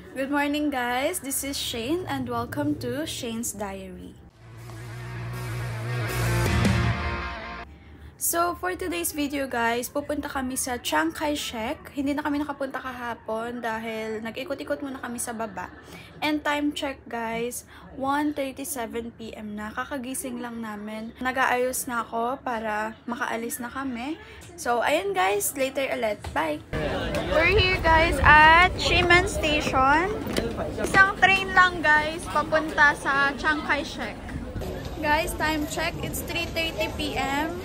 Good morning guys, this is Shane and welcome to Shane's Diary. So for today's video guys, pupunta kami sa Chiang Kai-shek. Hindi na kami nakapunta kahapon dahil nag-ikot-ikot muna kami sa baba. And time check guys, 1:37 PM na. Kakagising lang namin. Nag-aayos na ako para makaalis na kami. So ayan guys, later ulit. Bye! We're here guys at Shimen Station. Isang train lang guys, papunta sa Chiang Kai-shek. Guys, time check, it's 3:30 PM.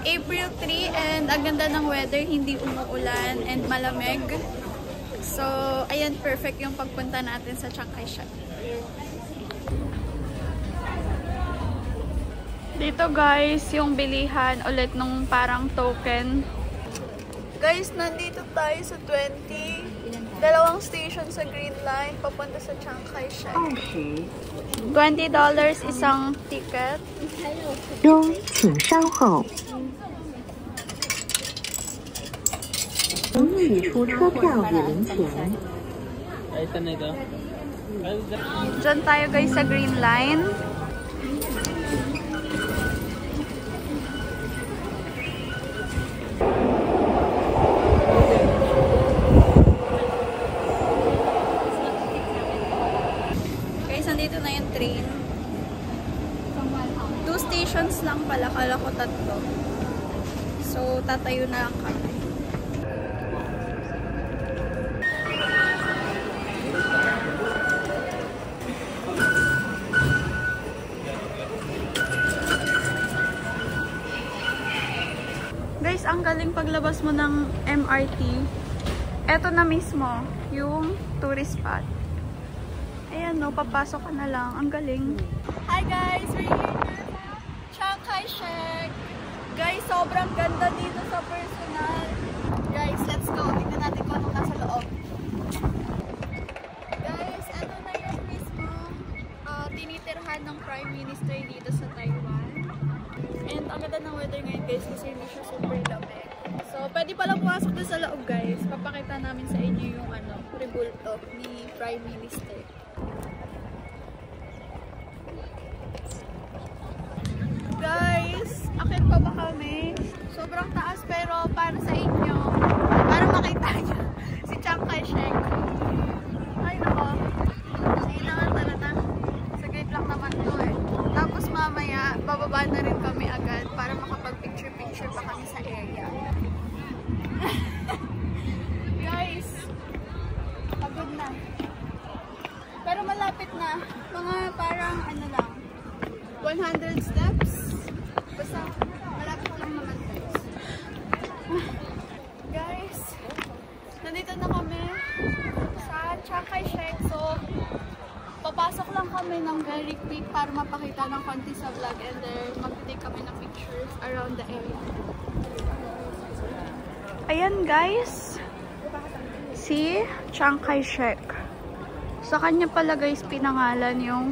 April 3 and ang ganda ng weather, hindi umuulan and malamig. So, ayan, perfect yung pagpunta natin sa Chiang Kai-shek. Dito guys, yung bilihan ulit nung parang token. Guys, nandito tayo sa 20. Dalawang station sa Green Line, papunta sa Chiang Kai-shek. $20 isang ticket. 请稍后。取出车票与零钱。 Diyan tayo guys sa Green Line. Guys, nandito na yung train. 2 stations lang pala, kala ko 3. So, tatayo na lang kami. Guys, ang galing paglabas mo ng MRT. Eto na mismo, yung tourist spot. Ayan no, papasok ka na lang. Ang galing. Hi guys! We're here sa Chiang Kai-shek. Guys, sobrang ganda dito sa personal. Guys, let's go. Tingnan natin kung anong nasa loob. Guys, eto na yung mismo tinitirhan ng Prime Minister dito sa Taiwan. And ang ganda ng weather ngayon guys kasi hindi siya super lamig. So, pwede pala pumasok doon sa loob guys. Papakita namin sa inyo yung rebulto ni Prime Minister. Guys, akit pa ba kami? Sobrang taas pero para sa inyo, para makita nyo si Chiang Kai-shek. Ay nako. Sige naman, tara na. Saglit lang naman to eh. Tapos mamaya, bababa na rin kami agad para makapag-picture-picture pa kami sa area. Guys, pagod na. Pero malapit na. Mga parang lang, 100 steps. Basta, malapit lang naman guys. Guys, nandito na kami sa Chiang Kai-shek. So, papasok lang kami ng very quick para mapakita ng konti sa vlog and then mag-take kami ng pictures around the area. Ayan guys, si Chiang Kai-shek. Sa kanya pala guys pinangalan yung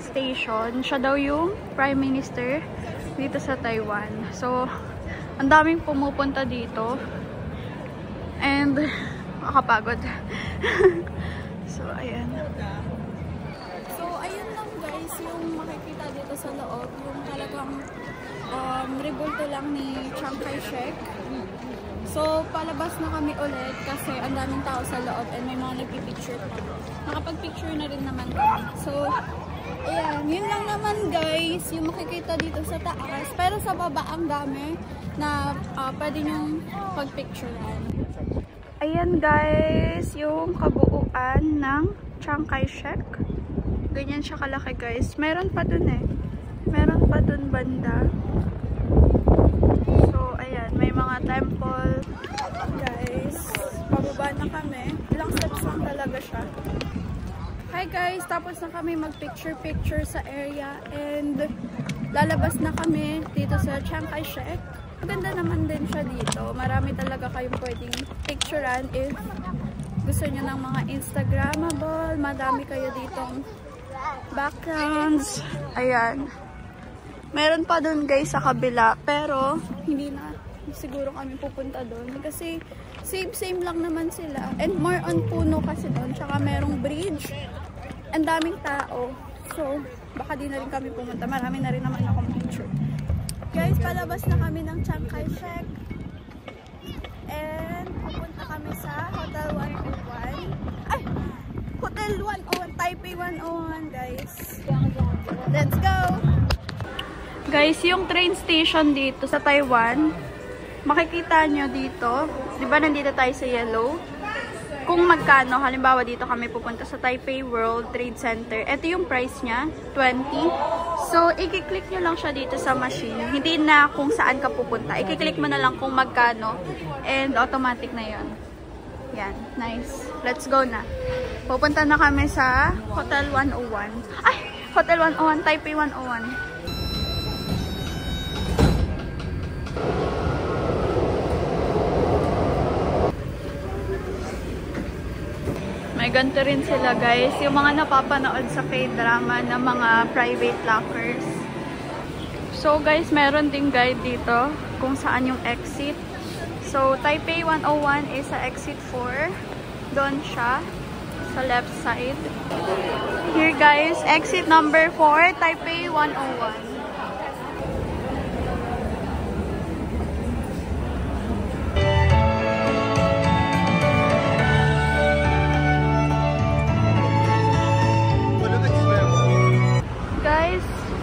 station. Siya daw yung Prime Minister dito sa Taiwan. So, ang daming pumupunta dito and makakapagod. So, ayan. Ayun lang guys, yung makikita dito sa loob, yung talagang rebulto lang ni Chiang Kai-shek. So, palabas na kami ulit kasi ang daming tao sa loob and may mga nagpipicture pa. Nakapag-picture na rin naman kami. So, ayan, yun lang naman guys, yung makikita dito sa taas. Pero sa baba ang dami na pwede nyong pag-picturean. Ayan guys, yung kabuuan ng Chiang Kai-shek. Ganyan siya kalaki guys. Meron pa dun eh. Meron pa dun banda. So, ayan. May mga temple. Guys, pababa na kami. Ilang steps lang talaga siya. Hi guys! Tapos na kami mag-picture-picture sa area. And lalabas na kami dito sa Chiang Kai-shek. Maganda naman din siya dito. Marami talaga kayong pwedeng picturean if gusto nyo ng mga Instagrammable. Madami kayo ditong backgrounds. Ayan. Meron pa dun guys sa kabila. Pero, hindi na siguro kami pupunta dun. Kasi Same lang naman sila. And more on puno kasi doon. Tsaka merong bridge. Ang daming tao. So, baka di na rin kami pumunta. Marami na rin naman akong picture. Guys, palabas na kami ng Chiang Kai-shek. And, pupunta kami sa Hotel 101. Ay! Hotel 101. Taipei 101, guys. Let's go! Guys, yung train station dito sa Taiwan, makikita nyo dito, di ba nandito tayo sa yellow? Kung magkano, halimbawa dito kami pupunta sa Taipei World Trade Center, ito yung price niya, 20. So, i-click nyo lang siya dito sa machine. Hindi na kung saan ka pupunta. I-click mo na lang kung magkano and automatic na yon. Yan, nice. Let's go na. Pupunta na kami sa Hotel 101. Ay! Hotel 101, Taipei 101. May ganito rin sila guys, yung mga napapanood sa K-drama na mga private lockers. So guys, meron ding guide dito kung saan yung exit. So Taipei 101 is sa exit 4. Doon siya sa left side. Here guys, exit number 4, Taipei 101.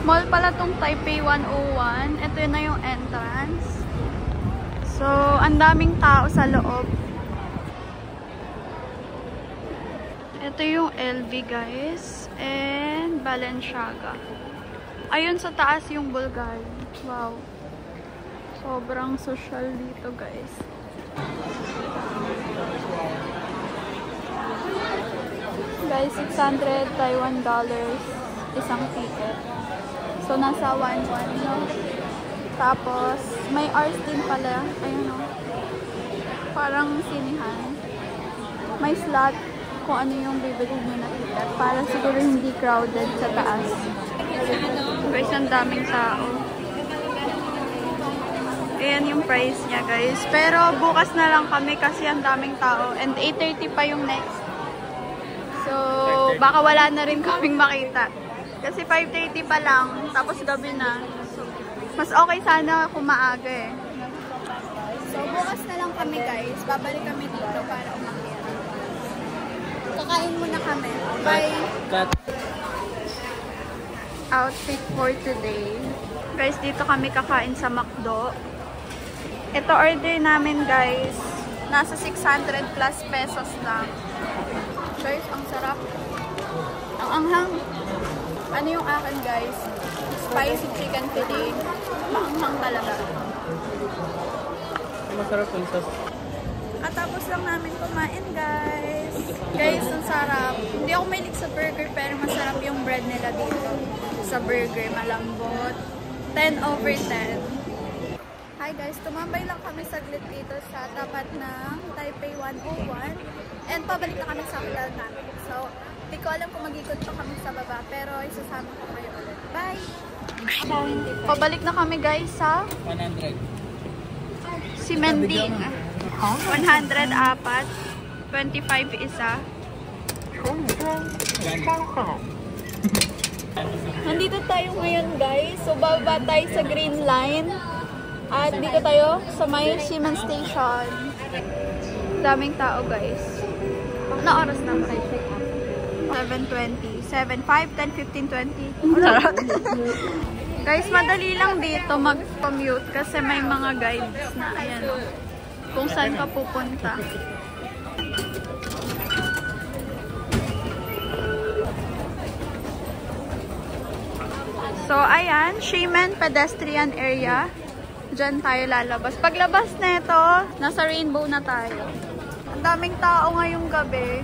Mall pala tong Taipei 101. Ito na yung entrance. So, ang daming tao sa loob. Ito yung LV guys. And Balenciaga. Ayun sa taas yung Bulgari. Wow. Sobrang social dito guys. Guys, 600 Taiwan dollars isang ticket. So, nasa 1-1, no? Tapos, may hours din pala. Ayun, no? Parang sinihan. May slot kung ano yung bibili nyo na ticket. Para siguro hindi crowded sa taas. Guys, ang daming tao. Ayan yung price niya, guys. Pero, bukas na lang kami kasi ang daming tao. And 8:30 pa yung next. So, baka wala na rin kaming makita. Kasi 5:30 pa lang, tapos gabi na. So, mas okay sana kung maaga eh. So, bukas na lang kami guys. Babalik kami dito para umakyat. Kakain muna kami. Bye! Outfit for today. Guys, dito kami kakain sa McDo. Ito order namin guys. Nasa 600 plus pesos lang. Guys, ang sarap. Ang anghang. Ano yung akin guys? Spicy chicken fillet. Maanghang talaga. Masarap yung sauce. At tapos lang namin kumain guys. Guys, ang sarap. Hindi ako mahilig sa burger pero masarap yung bread nila dito. Sa burger, malambot. 10/10. Hi guys, tumambay lang kami saglit dito sa tapat ng Taipei 101. And pabalik na kami sa hotel namin. So, hindi ko alam kung mag-ikot pa kami sa baba, pero isasama ko kayo ulit. Bye! Pabalik na kami guys sa 100. Simending. 100 apat, 25 isa. Nandito tayo ngayon guys. So bababa tayo sa Green Line. At dito tayo sa may Siemens Station. Daming tao guys. Ano oras na? 7:20, 7, 5, 10, 15, 20. Guys, madali lang dito mag-commute kasi may mga guides na ayan kung saan ka pupunta. So, ayan, Ximen Pedestrian Area. Diyan tayo lalabas. Paglabas na ito, nasa Rainbow na tayo. Ang daming tao ngayong gabi.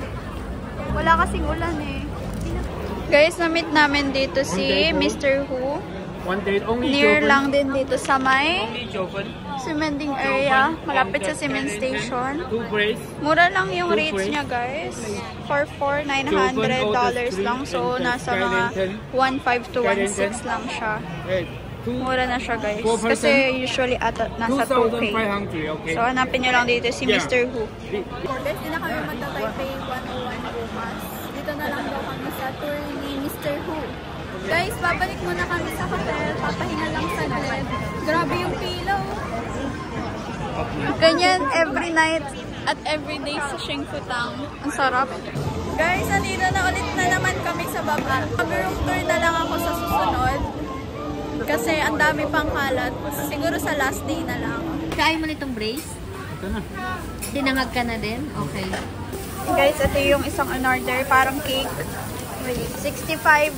Wala kasing ulan eh. Guys, na-meet namin dito si Mr. Who. Near lang din dito sa may Simending area. Malapit sa Siemens Station. Mura lang yung rates niya guys. For $900 lang. So, nasa mga 1.5 to 1.6 lang siya. Mura na siya, guys. Four person? Kasi usually nasa 2K. 2,500, okay. So, hanapin nyo lang dito si Yeah. Mr. Who. Guys, di na kami magta-Taipei 101 bukas. Dito na lang daw kami sa tour ni Mr. Who. Guys, babalik muna kami sa hotel. Papahinga lang sa bed. Grabe yung pillow. Ganyan every night at every day sa Shengfutang. Ang sarap. Guys, nandito na ulit na naman kami sa baba. Mag-room tour na lang ako sa susunod. Kasi ang dami pang kalat. Siguro sa last day na lang. Kaya mo nitong brace? Ito na. Tinangag ka na din? Okay. Guys, ito yung isang in-order. Parang cake. $65.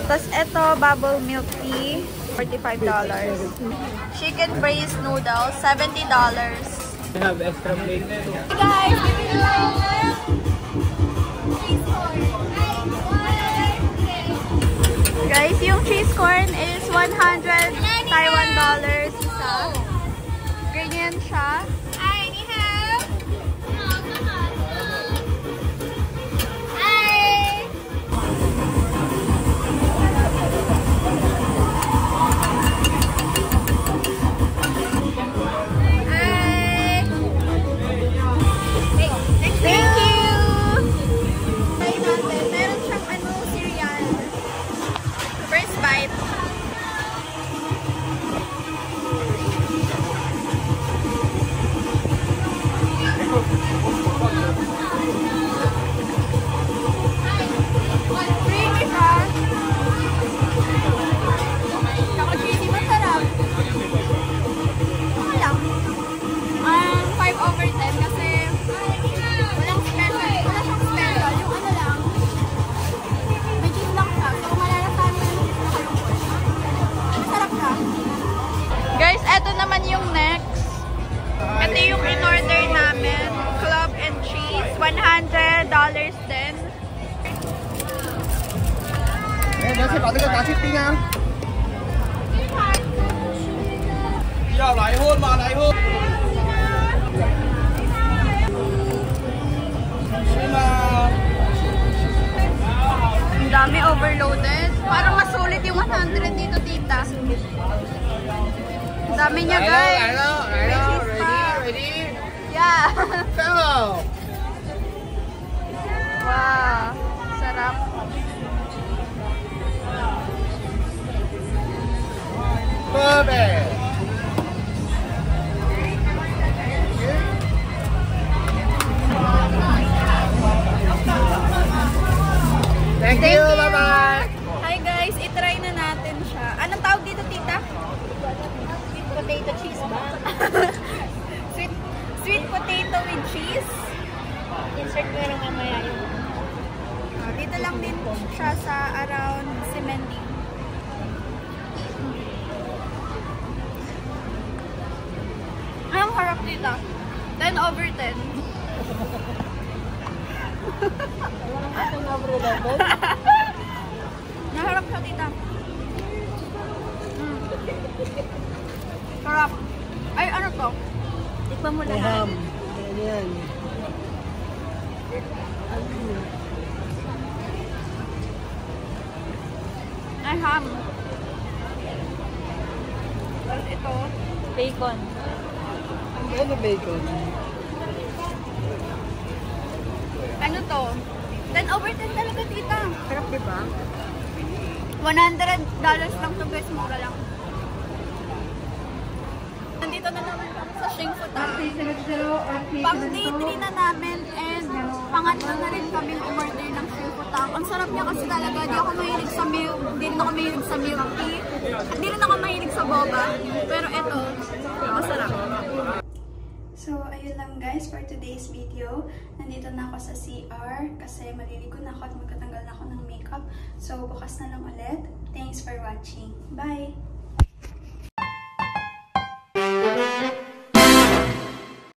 Tapos ito, bubble milk tea. $45. Chicken braised noodles. $70. They have extra plate. Hey guys, bibili tayo ng cheese corn. Guys, yung cheese corn is 100 Taiwan dollars isa. Ganyan siya. Thank you! Try natin. Meron siyang cereal. First bite. Creamy siya. Naka-cheesy, masarap. Okay lang. 5/10 kasi walang special. Wala siyang special. Yung ano lang. May cheese lang siya. So, malalasahan mo yung cheese na kalungkot. Masarap siya. Guys, eto naman yung next. Ito yung in-order namin. Club and cheese. $100 din. 哎，你要先把这个拿去冰啊。要来货吗？来货。是吗？ Ang dami overloaded. Parang masulit yung 100 dito, tita. Ang dami niya, 来 guys. 了，来了，来了 May cheese pa. ，ready，ready， Yeah. go。 Wow. Sarap. Perfect. Thank you, bye-bye. Hi guys, itry na natin siya. Anong tawag dito, tita? Sweet potato cheese ba? Sweet potato with cheese. Insert ko lang mamaya yung... Dito lang din siya sa around Simendi. Ang harap dito. 10/10. Naharap siya, tita. Sarap. Ay, ano to? Tikman mo lahat. Ayan. Ay, ham. Tapos ito, bacon. Ano bacon? Ano to? 10/10 talaga, tita. Sarap, diba? $100 lang to, guys. Mura lang. Nandito na naman kami sa Shengfutang. Pang day 3 na namin and pangatlo na rin kami umorder ng Shengfutang. Ang sarap niya kasi talaga. Di ako mahilig sa milk. Di rin ako mahilig sa milk tea. At di rin ako mahilig sa boba. Pero ito, masarap. So, ayun lang guys for today's video. Nandito na ako sa CR kasi maliligo na ako at magtatanggal na ako ng makeup. So, bukas na lang ulit. Thanks for watching. Bye!